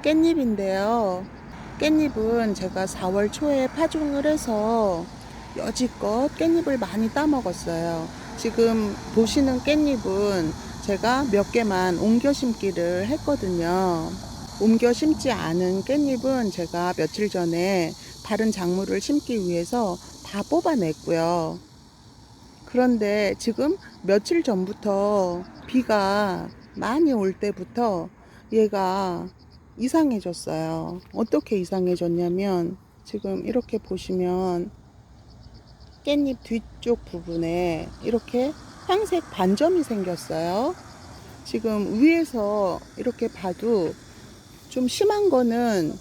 깻잎인데요. 깻잎은 제가 4월 초에 파종을 해서 여지껏 깻잎을 많이 따먹었어요. 지금 보시는 깻잎은 제가 몇 개만 옮겨 심기를 했거든요. 옮겨 심지 않은 깻잎은 제가 며칠 전에 다른 작물을 심기 위해서 다 뽑아냈고요. 그런데 지금 며칠 전부터 비가 많이 올 때부터 얘가 이상해졌어요. 어떻게 이상해졌냐면 지금 이렇게 보시면 깻잎 뒤쪽 부분에 이렇게 황색 반점이 생겼어요. 지금 위에서 이렇게 봐도 좀 심한 거는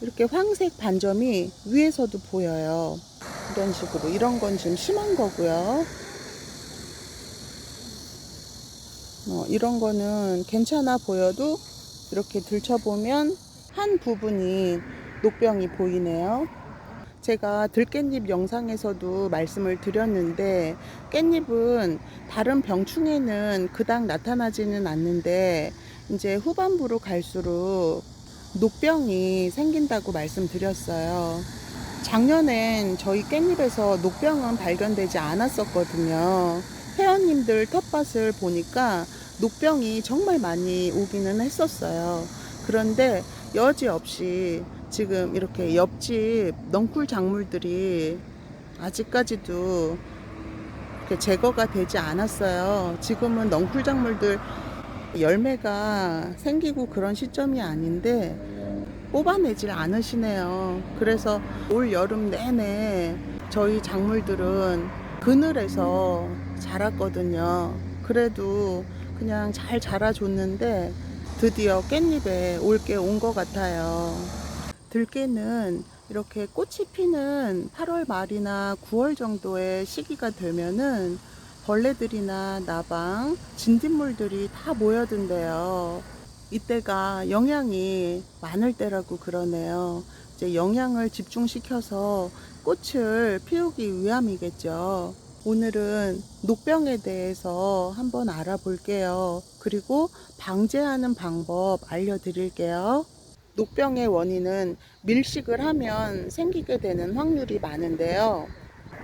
이렇게 황색 반점이 위에서도 보여요. 이런 식으로 이런 건 지금 심한 거고요. 이런 거는 괜찮아 보여도 이렇게 들춰보면 한 부분이 녹병이 보이네요. 제가 들깻잎 영상에서도 말씀을 드렸는데 깻잎은 다른 병충해는 그닥 나타나지는 않는데 이제 후반부로 갈수록 녹병이 생긴다고 말씀드렸어요. 작년엔 저희 깻잎에서 녹병은 발견되지 않았었거든요. 회원님들 텃밭을 보니까 녹병이 정말 많이 오기는 했었어요. 그런데 여지없이 지금 이렇게 옆집 넝쿨 작물들이 아직까지도 이렇게 제거가 되지 않았어요. 지금은 넝쿨 작물들 열매가 생기고 그런 시점이 아닌데 뽑아내질 않으시네요. 그래서 올 여름 내내 저희 작물들은 그늘에서 자랐거든요. 그래도 그냥 잘 자라줬는데 드디어 깻잎에 올 게 온 것 같아요. 들깨는 이렇게 꽃이 피는 8월 말이나 9월 정도의 시기가 되면은 벌레들이나 나방, 진딧물들이 다 모여든대요. 이때가 영양이 많을 때라고 그러네요. 이제 영양을 집중시켜서 꽃을 피우기 위함이겠죠. 오늘은 녹병에 대해서 한번 알아볼게요. 그리고 방제하는 방법 알려드릴게요. 녹병의 원인은 밀식을 하면 생기게 되는 확률이 많은데요.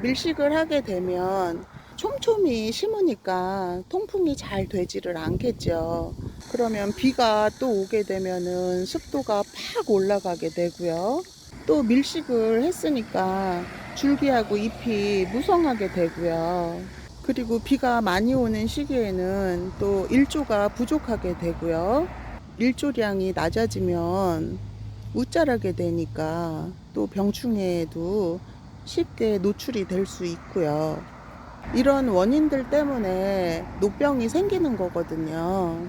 밀식을 하게 되면 촘촘히 심으니까 통풍이 잘 되지를 않겠죠. 그러면 비가 또 오게 되면은 습도가 팍 올라가게 되고요. 또 밀식을 했으니까 줄기하고 잎이 무성하게 되고요. 그리고 비가 많이 오는 시기에는 또 일조가 부족하게 되고요. 일조량이 낮아지면 웃자라게 되니까 또 병충해에도 쉽게 노출이 될 수 있고요. 이런 원인들 때문에 녹병이 생기는 거거든요.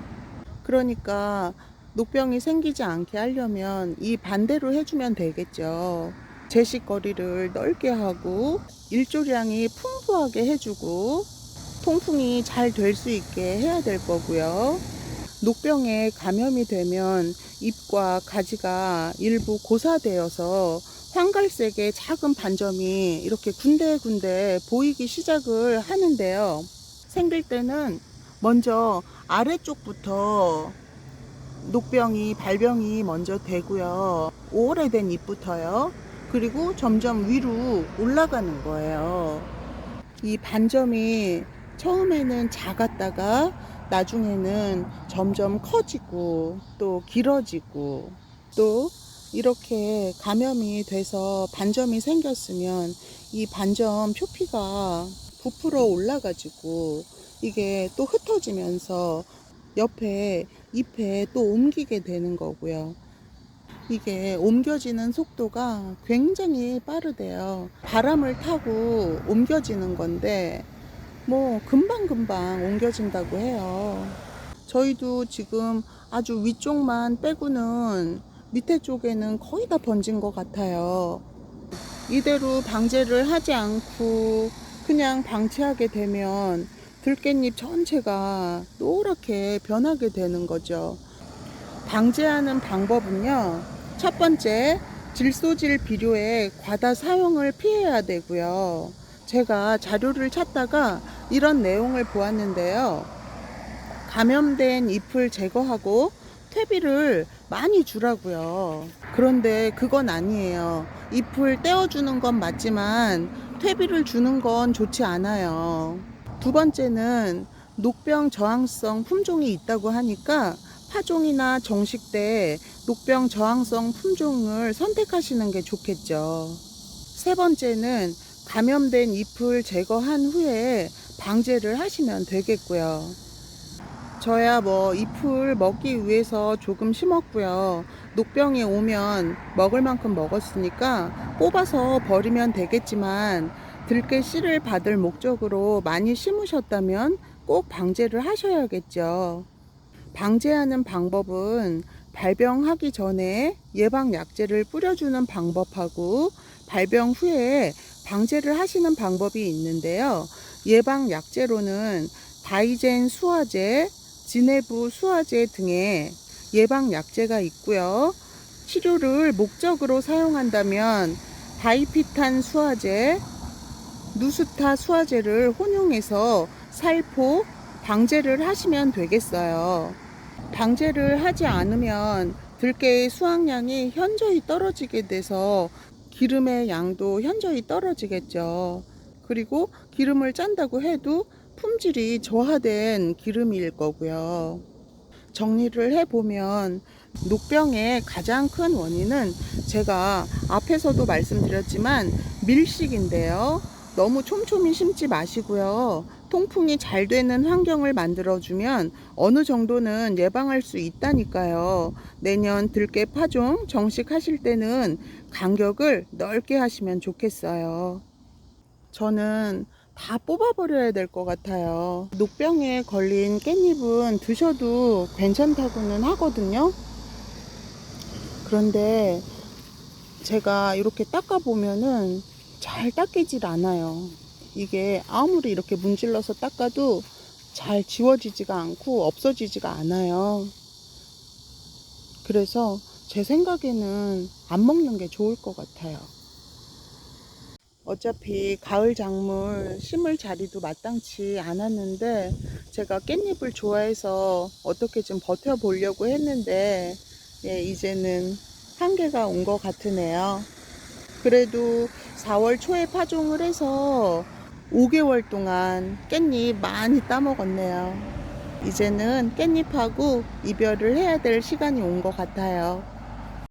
그러니까 녹병이 생기지 않게 하려면 이 반대로 해주면 되겠죠. 제식거리를 넓게 하고 일조량이 풍부하게 해주고 통풍이 잘 될 수 있게 해야 될 거고요. 녹병에 감염이 되면 잎과 가지가 일부 고사되어서 황갈색의 작은 반점이 이렇게 군데군데 보이기 시작을 하는데요. 생길 때는 먼저 아래쪽부터 발병이 먼저 되고요. 오래된 잎부터요. 그리고 점점 위로 올라가는 거예요. 이 반점이 처음에는 작았다가 나중에는 점점 커지고 또 길어지고 또 이렇게 감염이 돼서 반점이 생겼으면 이 반점 표피가 부풀어 올라가지고 이게 또 흩어지면서 옆에 잎에 또 옮기게 되는 거고요. 이게 옮겨지는 속도가 굉장히 빠르대요. 바람을 타고 옮겨지는 건데 뭐 금방금방 옮겨진다고 해요. 저희도 지금 아주 위쪽만 빼고는 밑에 쪽에는 거의 다 번진 것 같아요. 이대로 방제를 하지 않고 그냥 방치하게 되면 들깻잎 전체가 노랗게 변하게 되는 거죠. 방제하는 방법은요, 첫 번째, 질소질 비료의 과다 사용을 피해야 되고요. 제가 자료를 찾다가 이런 내용을 보았는데요. 감염된 잎을 제거하고 퇴비를 많이 주라고요. 그런데 그건 아니에요. 잎을 떼어주는 건 맞지만 퇴비를 주는 건 좋지 않아요. 두 번째는 녹병 저항성 품종이 있다고 하니까 파종이나 정식 때 녹병 저항성 품종을 선택하시는 게 좋겠죠. 세 번째는 감염된 잎을 제거한 후에 방제를 하시면 되겠고요. 저야 뭐 잎을 먹기 위해서 조금 심었고요. 녹병이 오면 먹을 만큼 먹었으니까 뽑아서 버리면 되겠지만 들깨 씨를 받을 목적으로 많이 심으셨다면 꼭 방제를 하셔야겠죠. 방제하는 방법은 발병하기 전에 예방약제를 뿌려주는 방법하고 발병 후에 방제를 하시는 방법이 있는데요. 예방약제로는 다이젠 수화제, 지네부 수화제 등의 예방약제가 있고요. 치료를 목적으로 사용한다면 다이피탄 수화제, 누스타 수화제를 혼용해서 살포, 방제를 하시면 되겠어요. 방제를 하지 않으면 들깨의 수확량이 현저히 떨어지게 돼서 기름의 양도 현저히 떨어지겠죠. 그리고 기름을 짠다고 해도 품질이 저하된 기름일 거고요. 정리를 해보면 녹병의 가장 큰 원인은 제가 앞에서도 말씀드렸지만 밀식인데요. 너무 촘촘히 심지 마시고요. 통풍이 잘 되는 환경을 만들어주면 어느 정도는 예방할 수 있다니까요. 내년 들깨 파종 정식 하실 때는 간격을 넓게 하시면 좋겠어요. 저는 다 뽑아버려야 될 것 같아요. 녹병에 걸린 깻잎은 드셔도 괜찮다고는 하거든요. 그런데 제가 이렇게 닦아보면은 잘 닦이질 않아요. 이게 아무리 이렇게 문질러서 닦아도 잘 지워지지가 않고 없어지지가 않아요. 그래서 제 생각에는 안 먹는 게 좋을 것 같아요. 어차피 가을 작물 심을 자리도 마땅치 않았는데 제가 깻잎을 좋아해서 어떻게 좀 버텨보려고 했는데 이제는 한계가 온 것 같으네요. 그래도 4월 초에 파종을 해서 5개월 동안 깻잎 많이 따먹었네요. 이제는 깻잎하고 이별을 해야 될 시간이 온 것 같아요.